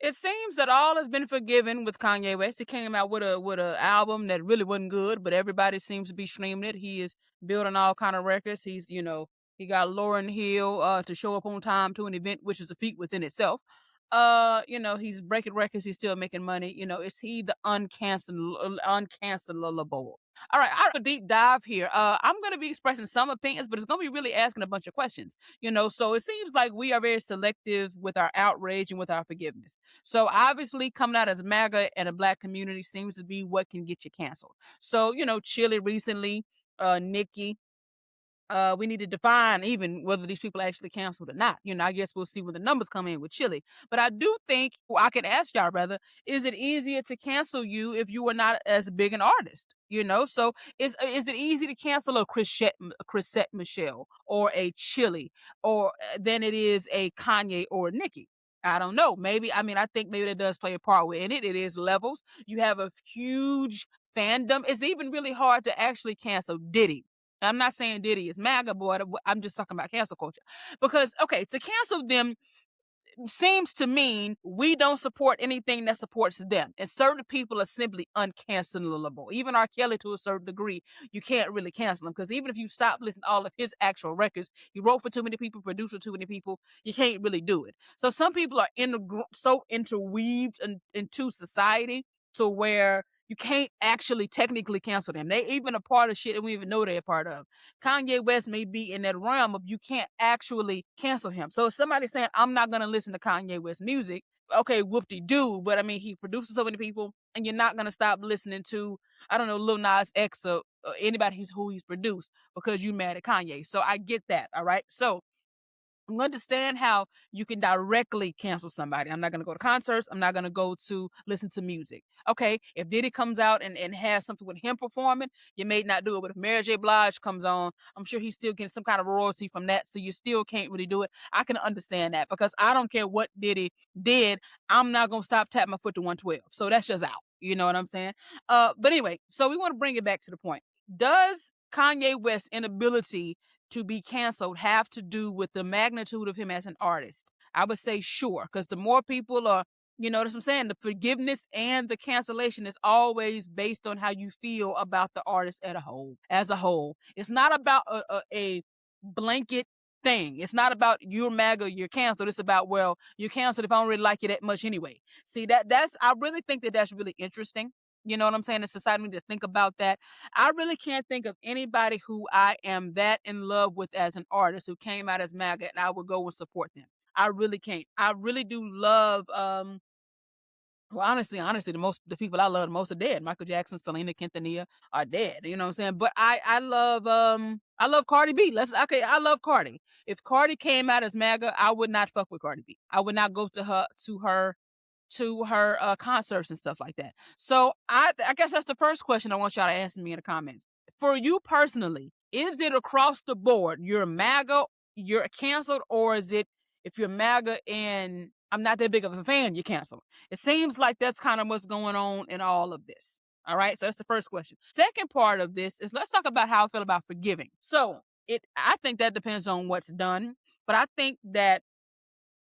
It seems that all has been forgiven with Kanye West. He came out with a album that really wasn't good, but everybody seems to be streaming it. He is building all kind of records. He's, he got Lauryn Hill to show up on time to an event, which is a feat within itself. He's breaking records. He's still making money. Is he the uncancelable? All right, I a deep dive here. I'm gonna be expressing some opinions, but it's gonna be really asking a bunch of questions. So it seems like we are very selective with our outrage and with our forgiveness. So obviously, coming out as MAGA and a black community seems to be what can get you canceled. So Chile recently, Nikki, we need to define even whether these people are actually canceled or not. I guess we'll see when the numbers come in with Chile. But I do think, well, I can ask y'all rather, is it easier to cancel you if you are not as big an artist? So is it easy to cancel a Chrisette Michelle or a Chile or than it is a Kanye or a Nicki? I don't know. Maybe, I think maybe that does play a part in it. It is levels. You have a huge fandom. It's even really hard to actually cancel Diddy. I'm not saying Diddy is MAGA, boy. I'm just talking about cancel culture. Because, okay, to cancel them seems to mean we don't support anything that supports them. And certain people are simply uncancelable. Even R. Kelly, to a certain degree, you can't really cancel him. Because even if you stop listening to all of his actual records, he wrote for too many people, produced for too many people, you can't really do it. So some people are so interweaved into society to where you can't actually technically cancel them. They even a part of shit that we even know they're a part of. Kanye West may be in that realm of you can't actually cancel him. So if somebody's saying, I'm not going to listen to Kanye West music, okay, whoop-de-doo. But he produces so many people, and you're not going to stop listening to, I don't know, Lil Nas X or anybody who he's produced because you mad at Kanye. So I get that, all right? So I understand how you can directly cancel somebody. I'm not going to go to concerts. I'm not going to go to listen to music. Okay, if Diddy comes out and has something with him performing, you may not do it. But if Mary J. Blige comes on, I'm sure he's still getting some kind of royalty from that. So you still can't really do it. I can understand that because I don't care what Diddy did. I'm not going to stop tapping my foot to 112. So that's just out. You know what I'm saying? But anyway, so we want to bring it back to the point. Does Kanye West's inability to be canceled have to do with the magnitude of him as an artist? I would say sure, because the more people are, that's what I'm saying, the forgiveness and the cancellation is always based on how you feel about the artist as a whole. It's not about a blanket thing. It's not about you're MAGA, you're canceled. It's about, well, you're canceled if I don't really like you that much anyway. See, I really think that that's really interesting. You know what I'm saying? The society need to think about that. I really can't think of anybody who I am that in love with as an artist who came out as MAGA and I would go and support them. I really can't. I really do love well, honestly, the people I love the most are dead. Michael Jackson, Selena Quintanilla are dead. You know what I'm saying? But I love Cardi B. I love Cardi. If Cardi came out as MAGA, I would not fuck with Cardi B. I would not go to her concerts and stuff like that. So I guess that's the first question I want y'all to answer me in the comments. For you personally, is it across the board? You're MAGA, you're canceled, or is it if you're MAGA and I'm not that big of a fan, you cancel? It seems like that's kind of what's going on in all of this. All right, so that's the first question. Second part of this is let's talk about how I feel about forgiving. So I think that depends on what's done, but I think that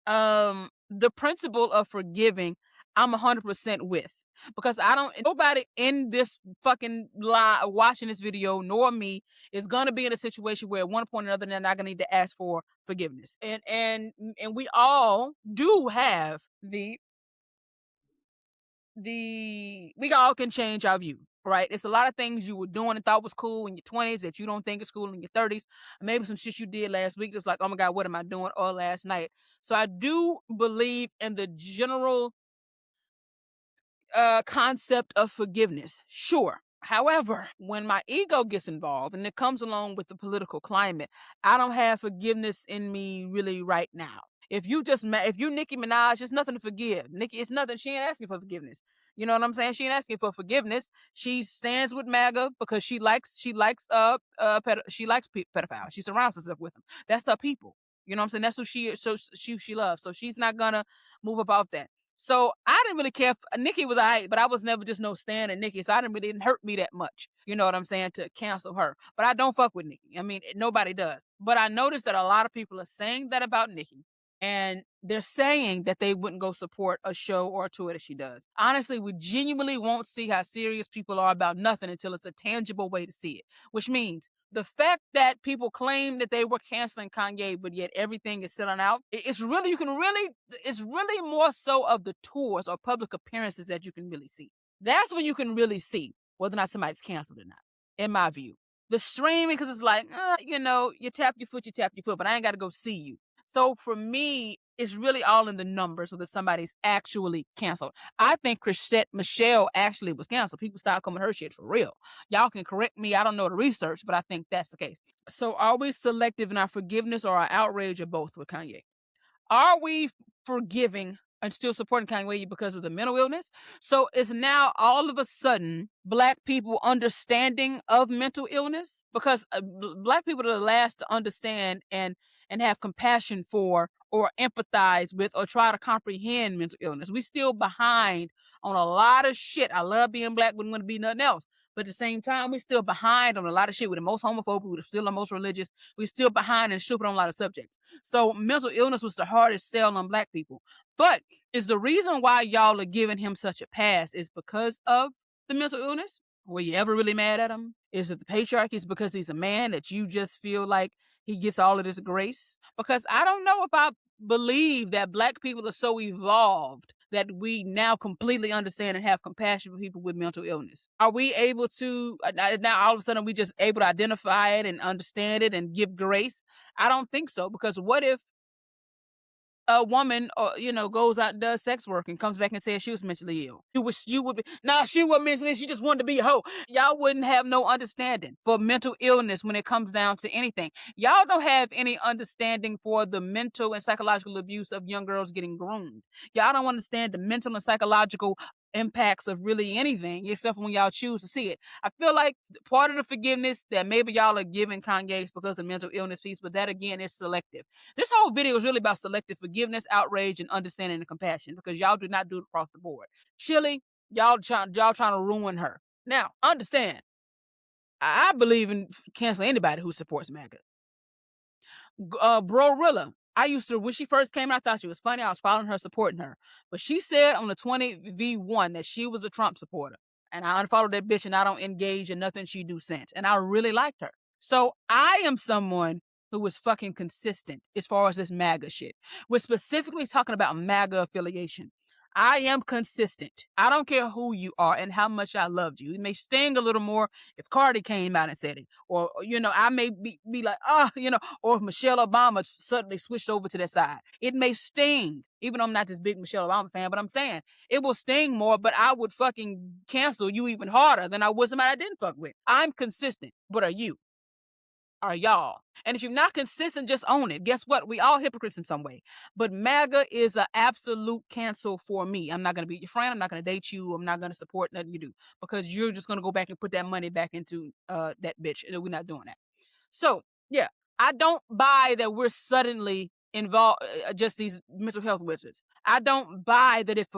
the principle of forgiving, I'm 100% with. Because nobody in this fucking live watching this video, nor me, is gonna be in a situation where at one point or another they're not gonna need to ask for forgiveness. And we all do have we all can change our view, right? It's a lot of things you were doing and thought was cool in your 20s that you don't think is cool in your 30s. Maybe some shit you did last week just like, oh my God, what am I doing? Or last night. So I do believe in the general concept of forgiveness. Sure. However, when my ego gets involved and it comes along with the political climate, I don't have forgiveness in me really right now. If you Nicki Minaj, there's nothing to forgive. Nicki, it's nothing. She ain't asking for forgiveness. You know what I'm saying? She ain't asking for forgiveness. She stands with MAGA because she likes pedophiles. She surrounds herself with them. That's her people. You know what I'm saying? That's who she loves. So she's not gonna move about that. So I didn't really care. Nicki was alright, but I was never just no stan at Nicki, so it didn't hurt me that much. You know what I'm saying? To cancel her, but I don't fuck with Nicki. I mean, nobody does. But I noticed that a lot of people are saying that about Nicki, And they're saying that they wouldn't go support a show or a tour that she does. Honestly, we genuinely won't see how serious people are about nothing until it's a tangible way to see it, which means the fact that people claim that they were canceling Kanye, but yet everything is selling out, it's really, it's really more so of the tours or public appearances that you can really see. That's when you can really see whether or not somebody's canceled or not, in my view. The streaming, because it's like, you tap your foot, but I ain't got to go see you. So for me, it's really all in the numbers whether somebody's actually canceled. I think Chrisette Michelle actually was canceled. People started coming her shit for real. Y'all can correct me. I don't know the research, but I think that's the case. So are we selective in our forgiveness or our outrage or both with Kanye? Are we forgiving and still supporting Kanye because of the mental illness? So it's now all of a sudden Black people understanding of mental illness, because Black people are the last to understand and have compassion for or empathize with or try to comprehend mental illness. We still behind on a lot of shit. I love being Black, wouldn't want to be nothing else. But at the same time, we're still behind on a lot of shit. We're the most homophobic, we're still the most religious, we're still behind and stupid on a lot of subjects. So mental illness was the hardest sell on Black people. But is the reason why y'all are giving him such a pass is because of the mental illness? Were you ever really mad at him? Is it the patriarchy? Is it because he's a man that you just feel like he gets all of this grace? Because I don't know if I believe that Black people are so evolved that we now completely understand and have compassion for people with mental illness. Are we able to, now all of a sudden we just able to identify it and understand it and give grace? I don't think so, because what if a woman, or goes out and does sex work and comes back and says she was mentally ill? You would be, nah, she wasn't mentally ill, she just wanted to be a hoe. Y'all wouldn't have no understanding for mental illness when it comes down to anything. Y'all don't have any understanding for the mental and psychological abuse of young girls getting groomed. Y'all don't understand the mental and psychological impacts of really anything except for when y'all choose to see it. I feel like part of the forgiveness that maybe y'all are giving Kanye is because of mental illness piece, but that again is selective. This whole video is really about selective forgiveness, outrage, and understanding and compassion, because y'all do not do it across the board. Chili, y'all trying to ruin her. Now, understand, I believe in canceling anybody who supports MAGA. Brorilla, I used to, when she first came out, I thought she was funny. I was following her, supporting her. But she said on the 20v1 that she was a Trump supporter. And I unfollowed that bitch and I don't engage in nothing she do since. And I really liked her. So I am someone who was fucking consistent as far as this MAGA shit. We're specifically talking about MAGA affiliation. I am consistent. I don't care who you are and how much I loved you. It may sting a little more if Cardi came out and said it. Or, I may be like, or if Michelle Obama suddenly switched over to that side. It may sting, even though I'm not this big Michelle Obama fan, but I'm saying it will sting more, but I would fucking cancel you even harder than I would somebody I didn't fuck with. I'm consistent. But are you? Are y'all? And if you're not consistent, just own it. Guess what? We all hypocrites in some way. But MAGA is an absolute cancel for me. I'm not going to be your friend. I'm not going to date you. I'm not going to support nothing you do, because you're just going to go back and put that money back into that bitch. We're not doing that. So, yeah, I don't buy that we're suddenly involved, just these mental health wizards. I don't buy that if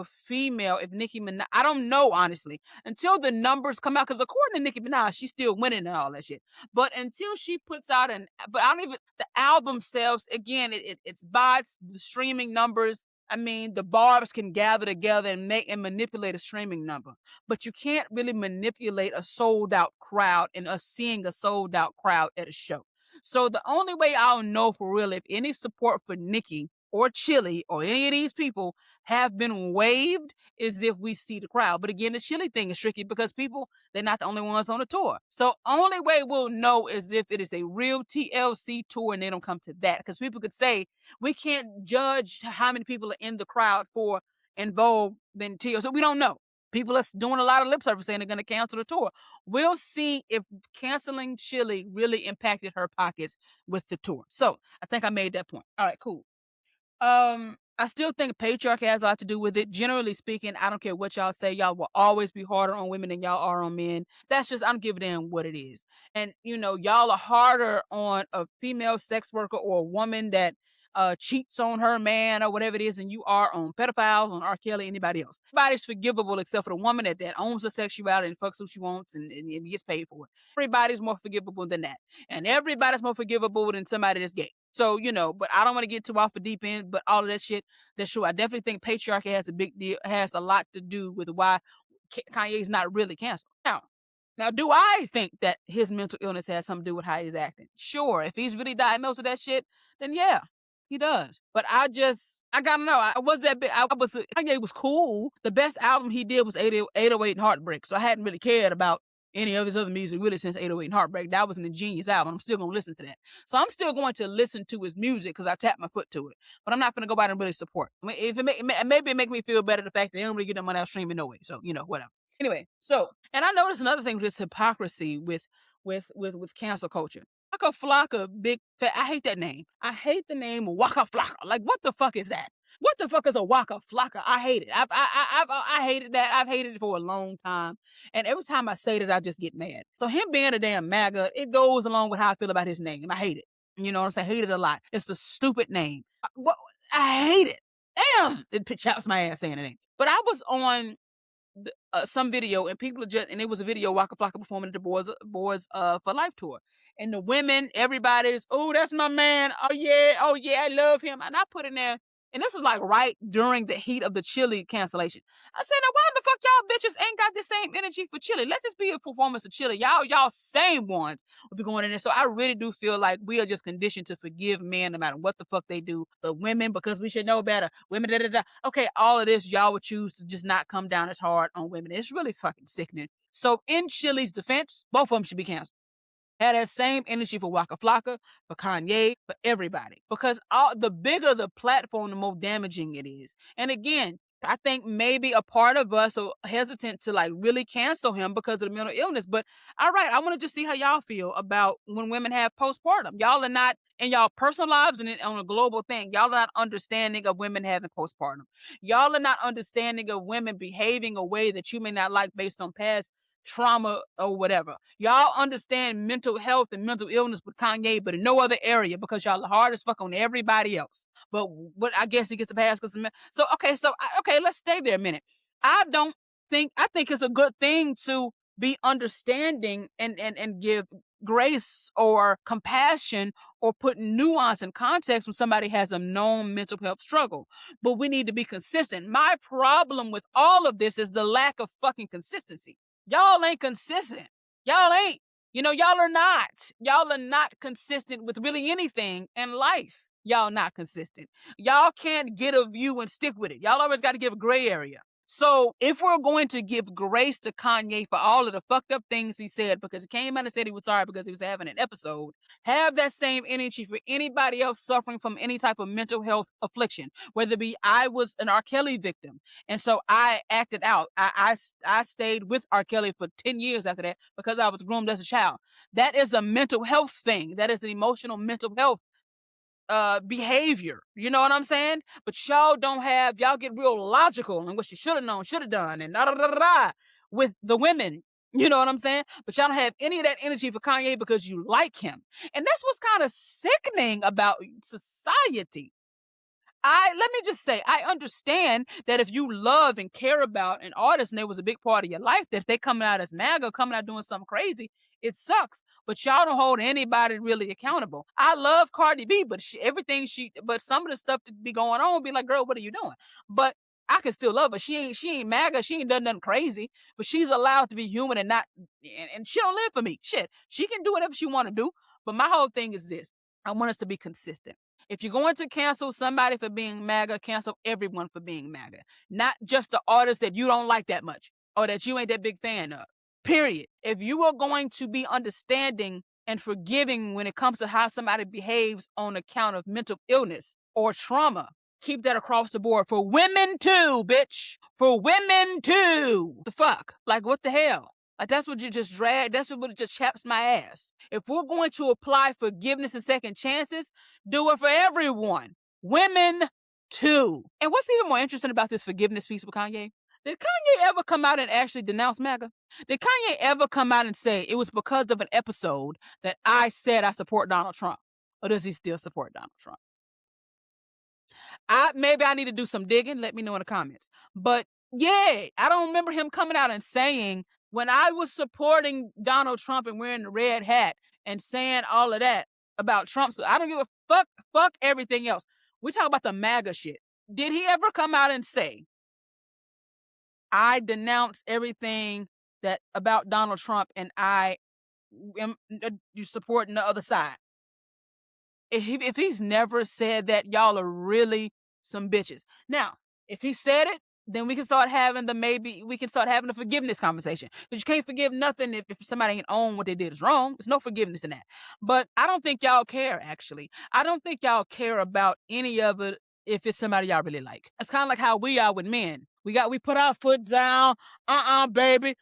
Nicki Minaj, I don't know, honestly, until the numbers come out, because according to Nicki Minaj, she's still winning and all that shit. But until she puts out but I don't even, the album sales, again, it's bots, the streaming numbers. I mean, the barbs can gather together and manipulate a streaming number, but you can't really manipulate a sold out crowd and us seeing a sold out crowd at a show. So the only way I'll know for real if any support for Nicki or Chili or any of these people have been waived is if we see the crowd. But again, the Chili thing is tricky because people, they're not the only ones on the tour. So only way we'll know is if it is a real TLC tour and they don't come to that. Because people could say, we can't judge how many people are in the crowd for involved in TLC. So we don't know. People are doing a lot of lip service saying they're going to cancel the tour. We'll see if canceling Chili really impacted her pockets with the tour. So I think I made that point. All right, cool. I still think patriarchy has a lot to do with it. Generally speaking, I don't care what y'all say. Y'all will always be harder on women than y'all are on men. That's just, I don't give a damn what it is. And, y'all are harder on a female sex worker or a woman that cheats on her man or whatever it is, and you are on pedophiles, on R. Kelly, anybody else. Everybody's forgivable except for the woman that owns her sexuality and fucks who she wants and gets paid for it. Everybody's more forgivable than that. And everybody's more forgivable than somebody that's gay. So, but I don't want to get too off the deep end, but all of that shit, that's true. I definitely think patriarchy has a lot to do with why Kanye's not really canceled. Now, do I think that his mental illness has something to do with how he's acting? Sure. If he's really diagnosed with that shit, then yeah, he does. But I gotta know. Kanye was cool. The best album he did was 808 and Heartbreak. So I hadn't really cared about any of his other music really since 808 and Heartbreak. That was an ingenious album. I'm still going to listen to that. So I'm still going to listen to his music because I tapped my foot to it. But I'm not going to go out and really support. I mean, if maybe it make me feel better the fact that they don't really get that money out streaming no way. So, whatever. Anyway, and I noticed another thing with this hypocrisy with cancel culture. Waka Flocka, big fat. I hate that name. I hate the name Waka Flocka. Like, what the fuck is that? What the fuck is a Waka Flocka? I hate it. I hated that. I've hated it for a long time. And every time I say that, I just get mad. So him being a damn MAGA, it goes along with how I feel about his name. I hate it. You know what I'm saying? I hate it a lot. It's a stupid name. I hate it. Damn! It chaps my ass saying the name. But I was on some video and it was a video Waka Flocka performing at the Boys for Life tour, and the women, everybody's, oh, that's my man, oh yeah, I love him, and I put in there, and this was like right during the heat of the Chili cancellation. I said, now why the fuck y'all bitches ain't got the same energy for Chili? Let this be a performance of Chili. Y'all same ones will be going in there. So I really do feel like we are just conditioned to forgive men no matter what the fuck they do, but women, because we should know better, women, okay, all of this, y'all would choose to just not come down as hard on women. It's really fucking sickening. So in Chili's defense, both of them should be canceled. Had that same energy for Waka Flocka, for Kanye, for everybody. Because the bigger the platform, the more damaging it is. And again, I think maybe a part of us are hesitant to like really cancel him because of the mental illness. But all right, I want to just see how y'all feel about when women have postpartum. Y'all are not in y'all personal lives and on a global thing. Y'all are not understanding of women having postpartum. Y'all are not understanding of women behaving a way that you may not like based on past trauma or whatever. Y'all understand mental health and mental illness with Kanye, but in no other area because y'all are hard as fuck on everybody else. But I guess he gets a pass because okay, let's stay there a minute. I think it's a good thing to be understanding and give grace or compassion or put nuance and context when somebody has a known mental health struggle. But we need to be consistent. My problem with all of this is the lack of fucking consistency. Y'all ain't consistent. Y'all ain't. Y'all are not. Y'all are not consistent with really anything in life. Y'all not consistent. Y'all can't get a view and stick with it. Y'all always got to give a gray area. So if we're going to give grace to Kanye for all of the fucked up things he said, because he came out and said he was sorry because he was having an episode, have that same energy for anybody else suffering from any type of mental health affliction, whether it be I was an R. Kelly victim. And so I acted out. I stayed with R. Kelly for 10 years after that because I was groomed as a child. That is a mental health thing. That is an emotional mental health behavior. You know what I'm saying? But y'all get real logical and what you should have known, should have done, and with the women. You know what I'm saying? But y'all don't have any of that energy for Kanye because you like him. And that's what's kind of sickening about society. Let me just say, I understand that if you love and care about an artist and it was a big part of your life, that if they coming out as MAGA, coming out doing something crazy, it sucks. But y'all don't hold anybody really accountable. I love Cardi B, but but some of the stuff that be going on be like, girl, what are you doing? But I can still love her. She ain't MAGA. She ain't done nothing crazy, but she's allowed to be human and she don't live for me. Shit, she can do whatever she want to do. But my whole thing is this. I want us to be consistent. If you're going to cancel somebody for being MAGA, cancel everyone for being MAGA. Not just the artist that you don't like that much or that you ain't that big fan of. Period. If you are going to be understanding and forgiving when it comes to how somebody behaves on account of mental illness or trauma, keep that across the board. For women too, bitch. For women too. The fuck? Like, what the hell? Like, that's what you just drag. That's what just chaps my ass. If we're going to apply forgiveness and second chances, do it for everyone. Women too. And what's even more interesting about this forgiveness piece with Kanye? Did Kanye ever come out and actually denounce MAGA? Did Kanye ever come out and say it was because of an episode that I said I support Donald Trump? Or does he still support Donald Trump? Maybe I need to do some digging. Let me know in the comments. But yeah, I don't remember him coming out and saying, when I was supporting Donald Trump and wearing the red hat and saying all of that about Trump. So I don't give a fuck everything else. We talk about the MAGA shit. Did he ever come out and say, I denounce everything that about Donald Trump and I am you supporting the other side? If he's never said that, y'all are really some bitches. Now, if he said it, then we can start having the forgiveness conversation. Because you can't forgive nothing if somebody ain't own what they did is wrong. There's no forgiveness in that. But I don't think y'all care, actually. I don't think y'all care about any of it if it's somebody y'all really like. It's kind of like how we are with men. We put our foot down. Baby.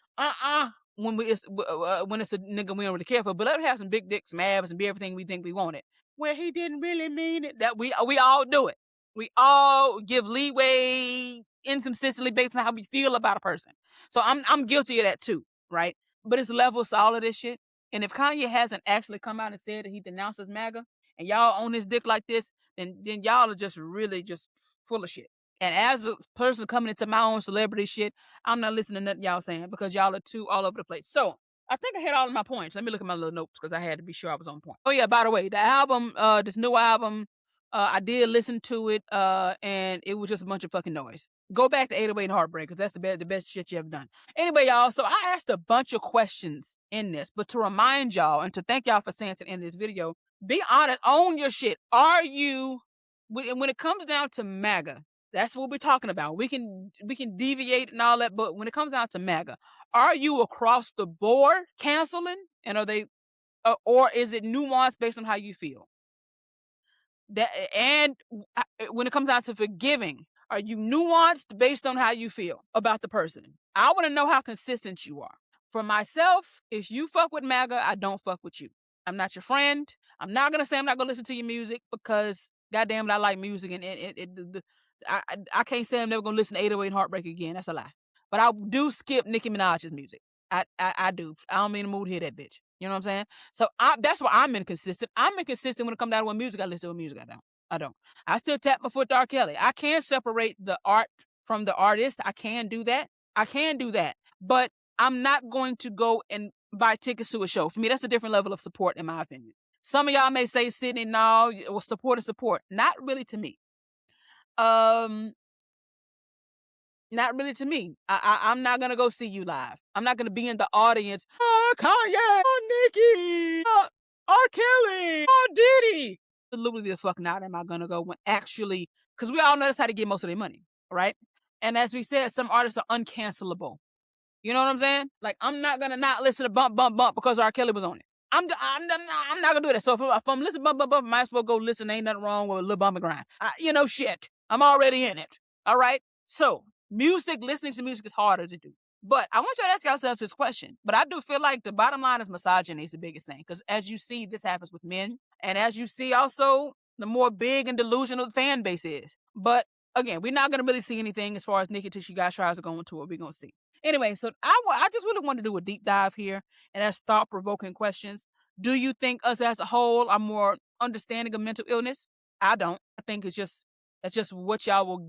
When it's a nigga we don't really care for. But let him have some big dicks, some abs, and be everything we think we wanted. Where he didn't really mean it. That we all do it. We all give leeway inconsistently based on how we feel about a person. So I'm guilty of that too, right? But it's levels to all of this shit. And if Kanye hasn't actually come out and said that he denounces MAGA, and y'all own his dick like this, then y'all are just really just full of shit. And as a person coming into my own celebrity shit, I'm not listening to nothing y'all saying because y'all are too all over the place. So I think I hit all of my points. Let me look at my little notes because I had to be sure I was on point. Oh yeah, by the way, the album, this new album, I did listen to it, and it was just a bunch of fucking noise. Go back to 808 Heartbreak because that's the best shit you ever done. Anyway, y'all, so I asked a bunch of questions in this, but to remind y'all and to thank y'all for saying to the end of this video, be honest, own your shit. Are you, when it comes down to MAGA, that's what we're talking about. We can deviate and all that, but when it comes down to MAGA, are you across the board canceling? And are they, or is it nuanced based on how you feel? And when it comes down to forgiving, are you nuanced based on how you feel about the person? I want to know how consistent you are. For myself, if you fuck with MAGA, I don't fuck with you. I'm not your friend. I'm not gonna say I'm not gonna listen to your music because goddamn it, I like music and I can't say I'm never gonna listen to 808 Heartbreak again. That's a lie. But I do skip Nicki Minaj's music. I do. I don't mean to mood to hear that bitch. You know what I'm saying? So that's why I'm inconsistent. I'm inconsistent when it comes down to what music I listen to. What music I don't. I still tap my foot to R. Kelly. I can separate the art from the artist. I can do that. But I'm not going to go and buy tickets to a show. For me, that's a different level of support, in my opinion. Some of y'all may say, Sydney, no, well, support is support. Not really to me. Not really to me. I'm not gonna go see you live. I'm not gonna be in the audience. Oh, Kanye. Oh, Nicki. R. Kelly. Oh, Diddy. Absolutely the fuck not am I gonna go when actually, because we all know that's how to get most of their money, right? And as we said, some artists are uncancelable. You know what I'm saying? Like, I'm not gonna not listen to Bump Bump Bump because R. Kelly was on it. I'm not gonna do that. So if I'm listening to Bump Bump Bump, I might as well go listen. Ain't nothing wrong with a little bump and grind. Shit. I'm already in it. All right. So listening to music is harder to do. But I want you to ask yourselves this question. But I do feel like the bottom line is misogyny is the biggest thing. Because as you see, this happens with men. And as you see also, the more big and delusional the fan base is. But again, we're not going to really see anything as far as Nicki till she got tries to go into it. We're going to see. Anyway, so I just really want to do a deep dive here and ask thought-provoking questions. Do you think us as a whole are more understanding of mental illness? I don't. I think that's just what y'all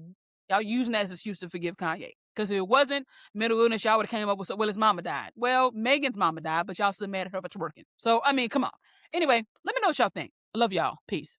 using that as an excuse to forgive Kanye. Because if it wasn't mental illness, y'all would have came up with, well, his mama died. Well, Megan's mama died, but y'all still mad at her for twerking. So, I mean, come on. Anyway, let me know what y'all think. I love y'all. Peace.